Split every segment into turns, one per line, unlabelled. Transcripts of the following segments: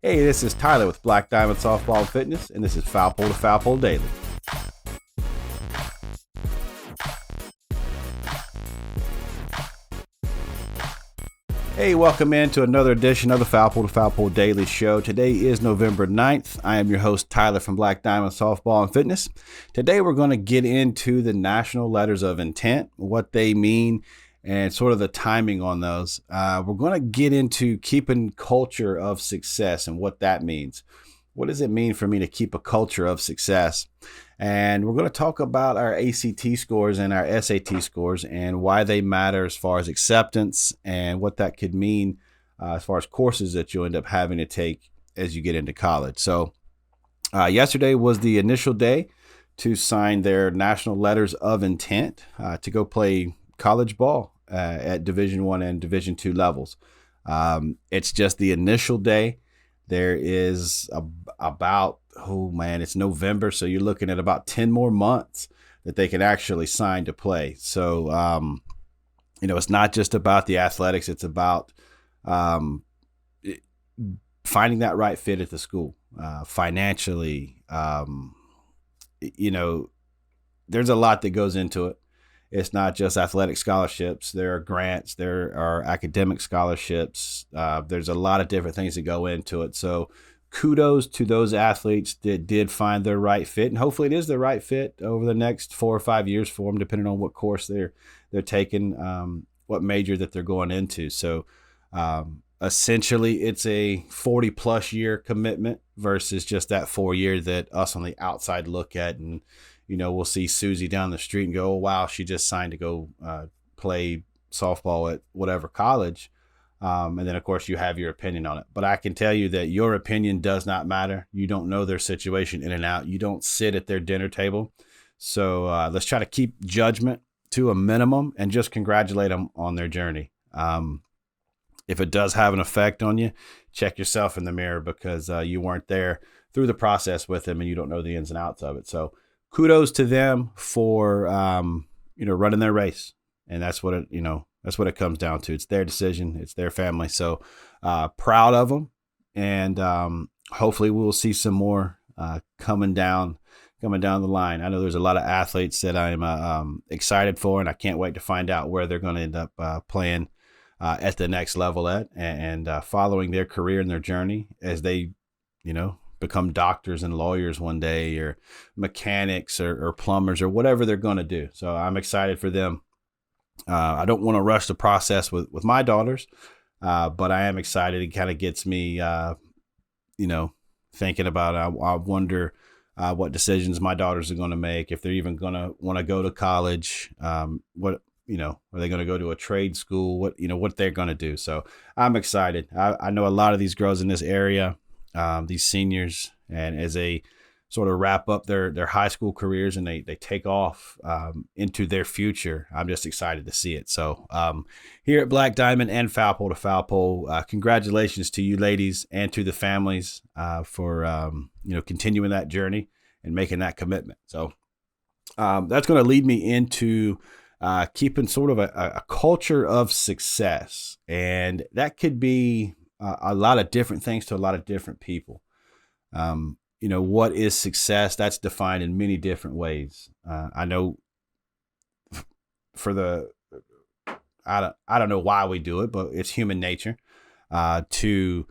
Hey, this is Tyler with Black Diamond Softball and Fitness, and this is FPtFP Daily. Hey, welcome into another edition of the FPtFP Daily Show. Today is November 9th. I am your host, Tyler from Black Diamond Softball and Fitness. Today, we're going to get into the national letters of intent, what they mean, and sort of the timing on those. We're going to get into keeping culture of success and what that means. What does it mean for me to keep a culture of success? And we're going to talk about our ACT scores and our SAT scores and why they matter as far as acceptance and what that could mean as far as courses that you'll end up having to take as you get into college. So yesterday was the initial day to sign their national letters of intent to go play college ball at Division I and Division II levels. It's just the initial day. There is it's November, so you're looking at about 10 more months that they can actually sign to play. So, it's not just about the athletics. It's about finding that right fit at the school. Financially, there's a lot that goes into it. It's not just athletic scholarships. There are grants. There are academic scholarships. There's a lot of different things that go into it. So kudos to those athletes that did find their right fit. And hopefully it is the right fit over the next 4 or 5 years for them, depending on what course they're taking, what major that they're going into. So essentially it's a 40-plus year commitment versus just that 4 year that us on the outside look at. And we'll see Susie down the street and go, oh, wow, she just signed to go play softball at whatever college. And then, of course, you have your opinion on it. But I can tell you that your opinion does not matter. You don't know their situation in and out. You don't sit at their dinner table. So let's try to keep judgment to a minimum and just congratulate them on their journey. If it does have an effect on you, check yourself in the mirror because you weren't there through the process with them and you don't know the ins and outs of it. So kudos to them for, running their race. And that's what it comes down to. It's their decision. It's their family. So proud of them. And hopefully we'll see some more coming down the line. I know there's a lot of athletes that I'm excited for, and I can't wait to find out where they're going to end up playing at the next level and following their career and their journey as they, become doctors and lawyers one day, or mechanics or plumbers or whatever they're going to do. So I'm excited for them. I don't want to rush the process with my daughters, but I am excited. It kind of gets me, thinking about, I wonder what decisions my daughters are going to make, if they're even going to want to go to college, are they going to go to a trade school, what they're going to do. So I'm excited. I know a lot of these girls in this area, these seniors, and as they sort of wrap up their high school careers and they take off into their future, I'm just excited to see it. So here at Black Diamond and FPtFP, congratulations to you ladies and to the families for continuing that journey and making that commitment. So that's going to lead me into keeping sort of a culture of success, and that could be a lot of different things to a lot of different people. What is success? That's defined in many different ways. I know I don't know why we do it, but it's human nature to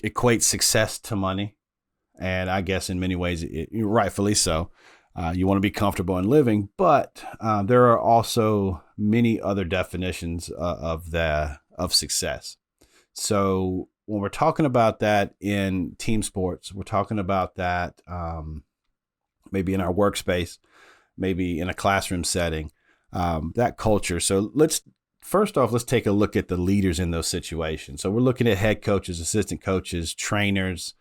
equate success to money. And I guess in many ways, rightfully so. You want to be comfortable in living, but there are also many other definitions of success. So when we're talking about that in team sports, we're talking about that maybe in our workspace, maybe in a classroom setting, that culture. So let's take a look at the leaders in those situations. So we're looking at head coaches, assistant coaches, trainers,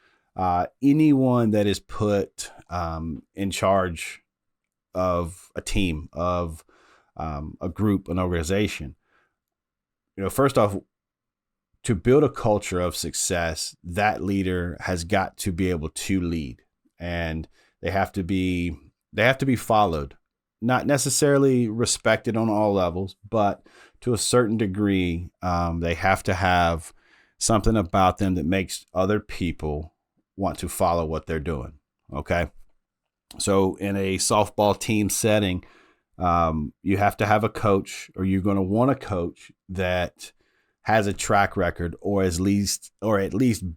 anyone that is put in charge of a team, of a group, an organization. First off, to build a culture of success, that leader has got to be able to lead, and they have to be followed, not necessarily respected on all levels, but to a certain degree, they have to have something about them that makes other people want to follow what they're doing. Okay. So in a softball team setting, you have to have a coach, or you're going to want a coach that has a track record, or at least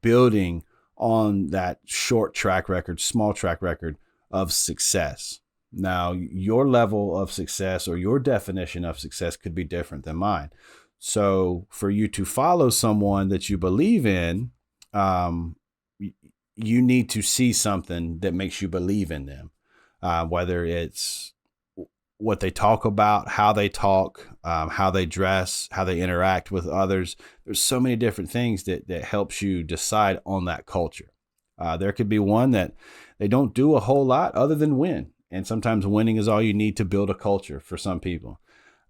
building on that short track record, small track record of success. Now, your level of success or your definition of success could be different than mine. So for you to follow someone that you believe in, you need to see something that makes you believe in them, whether it's what they talk about, how they talk, how they dress, how they interact with others. There's so many different things that helps you decide on that culture. There could be one that they don't do a whole lot other than win. And sometimes winning is all you need to build a culture for some people.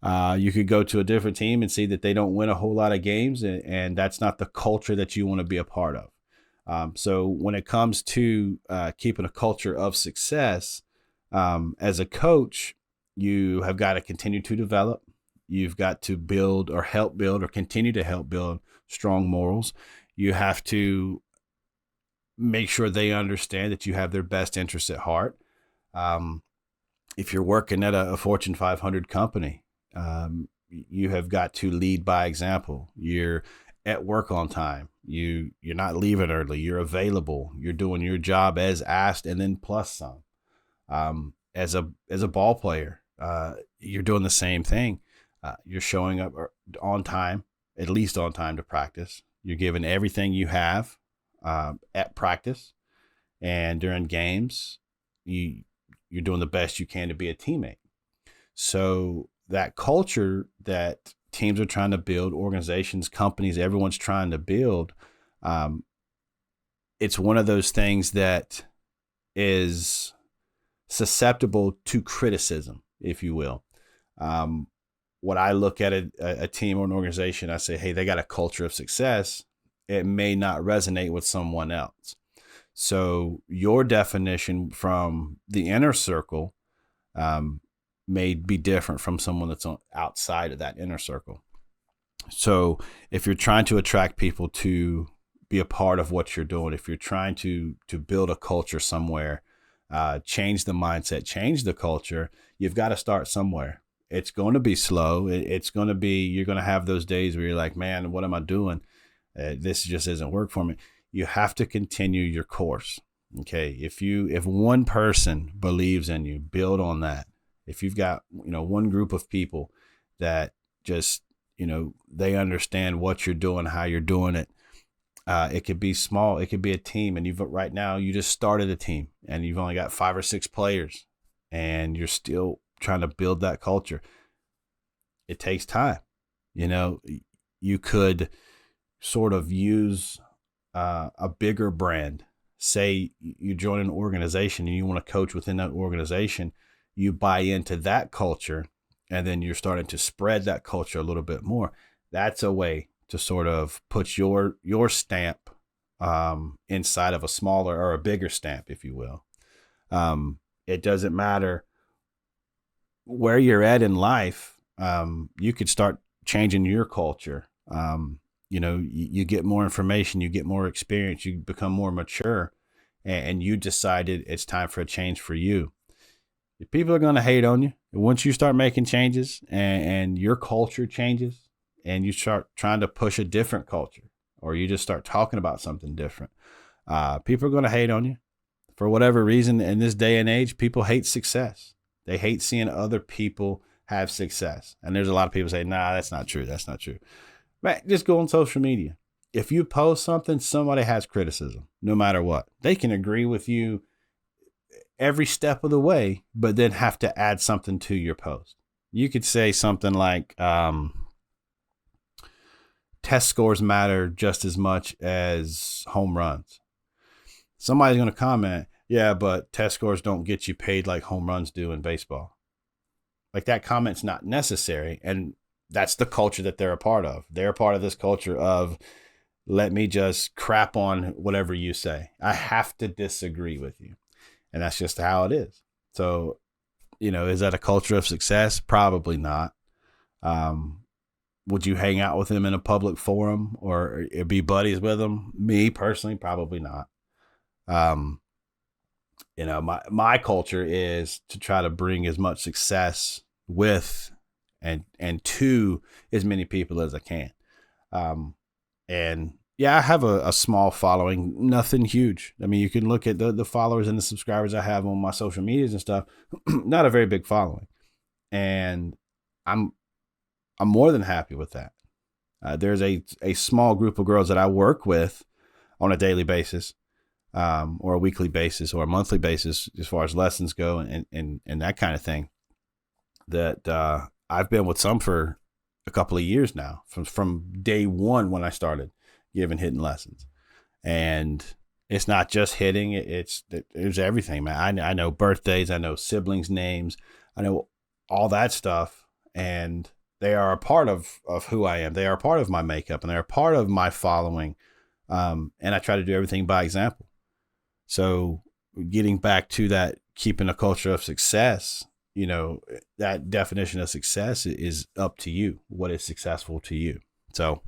You could go to a different team and see that they don't win a whole lot of games, and that's not the culture that you want to be a part of. So when it comes to keeping a culture of success, as a coach, you have got to continue to develop. You've got to build or help build or continue to help build strong morals. You have to make sure they understand that you have their best interests at heart. If you're working at a Fortune 500 company, you have got to lead by example. You're at work on time. You're not leaving early. You're available. You're doing your job as asked and then plus some. As a ball player, you're doing the same thing. You're showing up on time, at least on time to practice. You're giving everything you have at practice, and during games, you're doing the best you can to be a teammate. So that culture that teams are trying to build, organizations, companies, everyone's trying to build, it's one of those things that is susceptible to criticism, if you will. When I look at a team or an organization, I say, hey, they got a culture of success. It may not resonate with someone else. So your definition from the inner circle may be different from someone that's outside of that inner circle. So if you're trying to attract people to be a part of what you're doing, if you're trying to build a culture somewhere, change the mindset, change the culture, you've got to start somewhere. It's going to be slow. It's going to be, you're going to have those days where you're like, man, what am I doing? This just isn't work for me. You have to continue your course. Okay. If one person believes in you, build on that. If you've got, one group of people that just, they understand what you're doing, how you're doing it. It could be small. It could be a team. And right now you just started a team and you've only got 5 or 6 players and you're still trying to build that culture. It takes time. You could sort of use a bigger brand. Say you join an organization and you want to coach within that organization, you buy into that culture and then you're starting to spread that culture a little bit more. That's a way to sort of put your stamp inside of a smaller or a bigger stamp, if you will. It doesn't matter where you're at in life. You could start changing your culture. You get more information, you get more experience, you become more mature, and you decided it's time for a change for you. People are going to hate on you. Once you start making changes and your culture changes and you start trying to push a different culture, or you just start talking about something different, people are going to hate on you. For whatever reason, in this day and age, people hate success. They hate seeing other people have success. And there's a lot of people say, nah, that's not true. That's not true. Man, just go on social media. If you post something, somebody has criticism, no matter what. They can agree with you every step of the way, but then have to add something to your post. You could say something like, test scores matter just as much as home runs. Somebody's going to comment, yeah, but test scores don't get you paid like home runs do in baseball. Like, that comment's not necessary. And that's the culture that they're a part of. They're a part of this culture of, let me just crap on whatever you say. I have to disagree with you. And that's just how it is. So, is that a culture of success? Probably not. Would you hang out with him in a public forum or be buddies with him? Me personally, probably not. My culture is to try to bring as much success with and to as many people as I can. And yeah, I have a small following, nothing huge. I mean, you can look at the followers and the subscribers I have on my social medias and stuff, not a very big following. And I'm more than happy with that. There's a small group of girls that I work with on a daily basis, or a weekly basis or a monthly basis, as far as lessons go and that kind of thing, that I've been with some for a couple of years now, from day one when I started giving hitting lessons. And it's not just hitting, it's everything, man. I know birthdays, I know siblings' names, I know all that stuff, and they are a part of who I am. They are a part of my makeup, and they're a part of my following. And I try to do everything by example. So getting back to that, keeping a culture of success, that definition of success is up to you. What is successful to you? So,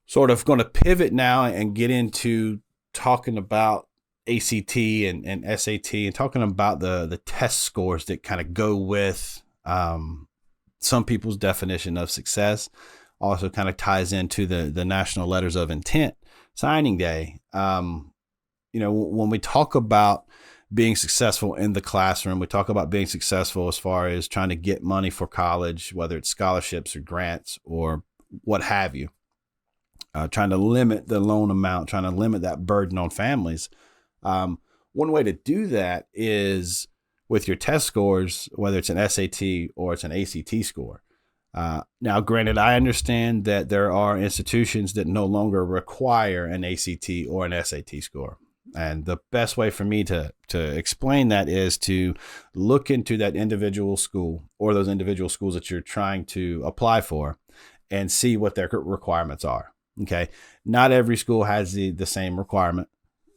sort of going to pivot now and get into talking about ACT and SAT, and talking about the test scores that kind of go with some people's definition of success. Also kind of ties into the National Letters of Intent Signing Day. When we talk about being successful in the classroom, we talk about being successful as far as trying to get money for college, whether it's scholarships or grants or what have you, trying to limit the loan amount, trying to limit that burden on families. One way to do that is with your test scores, whether it's an SAT or it's an ACT score. Now, granted, I understand that there are institutions that no longer require an ACT or an SAT score. And the best way for me to explain that is to look into that individual school or those individual schools that you're trying to apply for and see what their requirements are. Okay. Not every school has the same requirement.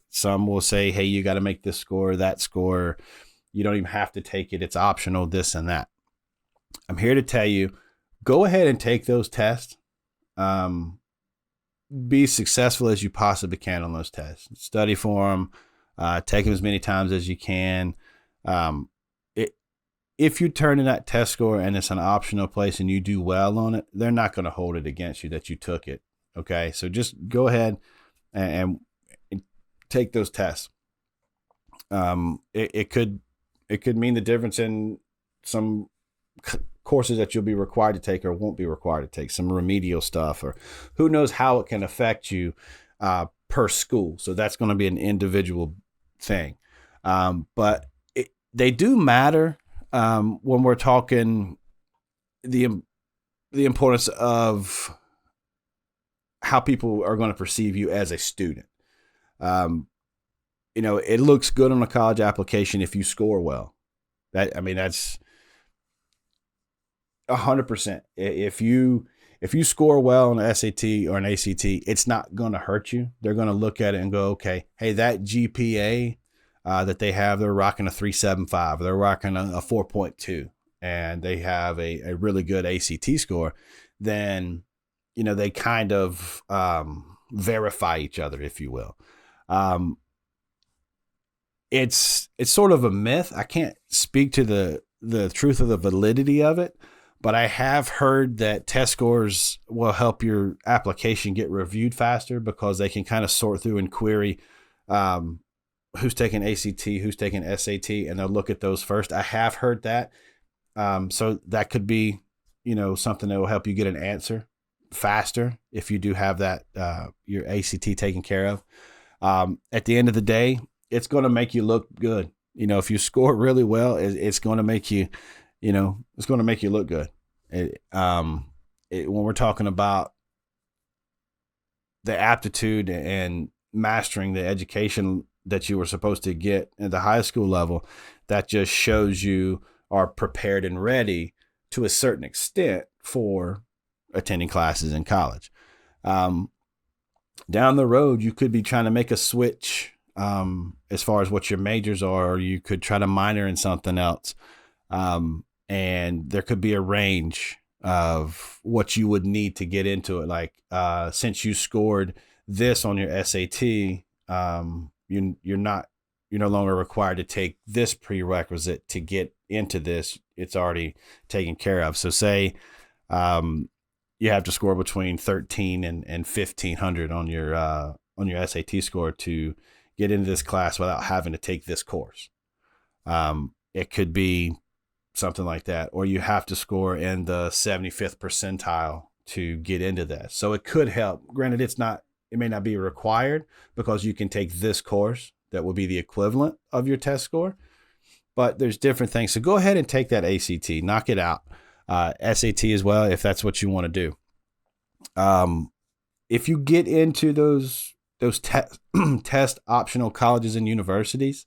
Some will say, hey, you got to make this score, that score. You don't even have to take it. It's optional, this and that. I'm here to tell you, go ahead and take those tests. Be successful as you possibly can on those tests. Study for them. Take them as many times as you can. If you turn in that test score and it's an optional place and you do well on it, they're not going to hold it against you that you took it. Okay, so just go ahead and take those tests. It could mean the difference in some courses that you'll be required to take or won't be required to take, some remedial stuff, or who knows how it can affect you per school. So that's going to be an individual thing. But they do matter when we're talking the importance of how people are going to perceive you as a student. It looks good on a college application if you score well. That's 100%. If you score well on an SAT or an ACT, it's not going to hurt you. They're going to look at it and go, okay, hey, that GPA that they have, they're rocking a 3.75, they're rocking a 4.2, and they have a really good ACT score. Then, they kind of verify each other, if you will. It's sort of a myth. I can't speak to the truth of the validity of it, but I have heard that test scores will help your application get reviewed faster because they can kind of sort through and query who's taking ACT, who's taking SAT, and they'll look at those first. I have heard that. So that could be, something that will help you get an answer faster if you do have that, your ACT taken care of. At the end of the day, it's going to make you look good. If you score really well, it's going to make you, it's going to make you look good. When we're talking about the aptitude and mastering the education that you were supposed to get at the high school level, that just shows you are prepared and ready to a certain extent for attending classes in college. Down the road, you could be trying to make a switch as far as what your majors are, or you could try to minor in something else. And there could be a range of what you would need to get into it. Like, since you scored this on your SAT, you're no longer required to take this prerequisite to get into this. It's already taken care of. So say, you have to score between 13 and 1500 on your SAT score to get into this class without having to take this course. It could be something like that, or you have to score in the 75th percentile to get into that. So it could help. Granted, it may not be required, because you can take this course that will be the equivalent of your test score, but there's different things. So go ahead and take that ACT, knock it out. SAT as well, if that's what you want to do. If you get into those test optional colleges and universities,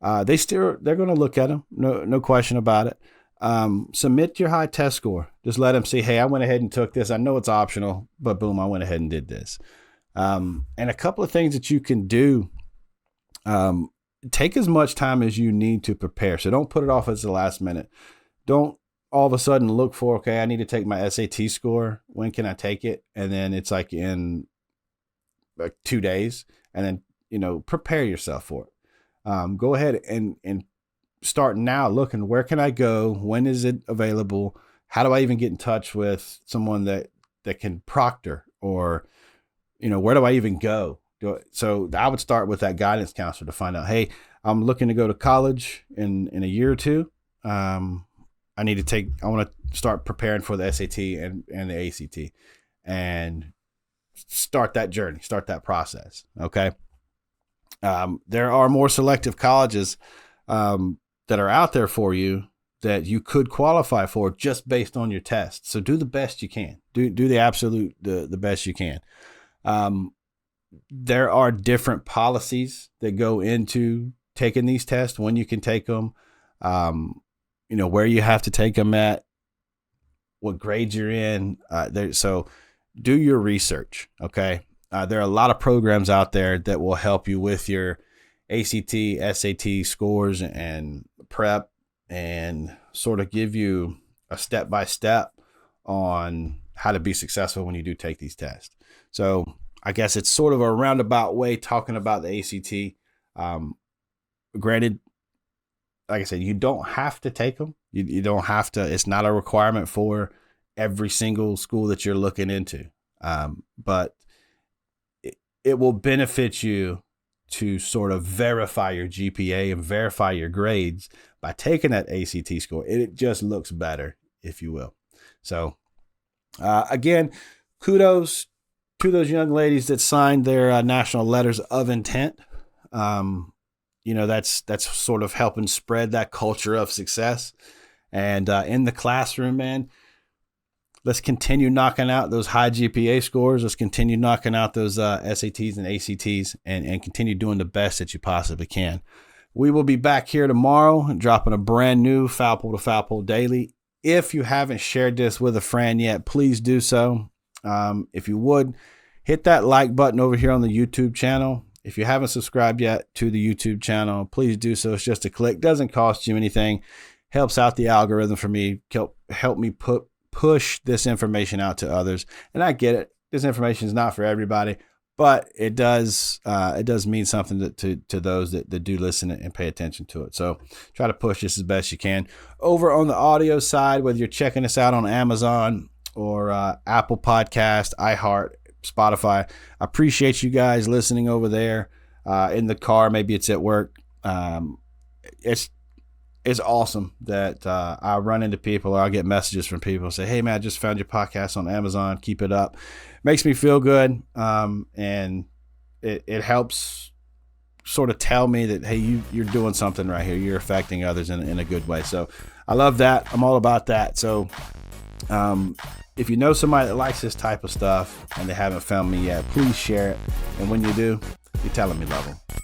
they're going to look at them. No question about it. Submit your high test score. Just let them see, hey, I went ahead and took this. I know it's optional, but boom, I went ahead and did this. And a couple of things that you can do. Take as much time as you need to prepare. So don't put it off as the last minute. Don't all of a sudden look for, okay, I need to take my SAT score. When can I take it? And then it's like in like 2 days, and then, prepare yourself for it. Go ahead and start now looking, where can I go? When is it available? How do I even get in touch with someone that can proctor, or, where do I even go? So I would start with that guidance counselor to find out, hey, I'm looking to go to college in a year or two. I want to start preparing for the SAT and the ACT, and start that journey, start that process. Okay. There are more selective colleges that are out there for you that you could qualify for just based on your test. So do the best you can. Do the absolute the best you can. There are different policies that go into taking these tests, when you can take them, where you have to take them at, what grade you're in. So do your research. Okay. There are a lot of programs out there that will help you with your ACT, SAT scores and prep, and sort of give you a step-by-step on how to be successful when you do take these tests. So I guess it's sort of a roundabout way talking about the ACT. Granted, like I said, you don't have to take them. You don't have to. It's not a requirement for every single school that you're looking into. But it will benefit you to sort of verify your GPA and verify your grades by taking that ACT score. It just looks better, if you will. So again, kudos to those young ladies that signed their national letters of intent. That's sort of helping spread that culture of success. And in the classroom, man, let's continue knocking out those high GPA scores. Let's continue knocking out those SATs and ACTs, and continue doing the best that you possibly can. We will be back here tomorrow dropping a brand new Foul Pole to Foul Pole Daily. If you haven't shared this with a friend yet, please do so. If you would, hit that like button over here on the YouTube channel. If you haven't subscribed yet to the YouTube channel, please do so. It's just a click. Doesn't cost you anything. Helps out the algorithm for me. Help me push this information out to others. And I get it. This information is not for everybody, but it does mean something to those that do listen and pay attention to it. So try to push this as best you can. Over on the audio side, whether you're checking us out on Amazon or Apple Podcast, iHeart, Spotify, I appreciate you guys listening over there in the car. Maybe it's at work. It's awesome that I run into people, or I'll get messages from people say, hey man, I just found your podcast on Amazon. Keep it up. Makes me feel good. And it helps sort of tell me that, hey, you're doing something right here. You're affecting others in a good way. So I love that. I'm all about that. So if you know somebody that likes this type of stuff and they haven't found me yet, please share it. And when you do, you tell them you love them.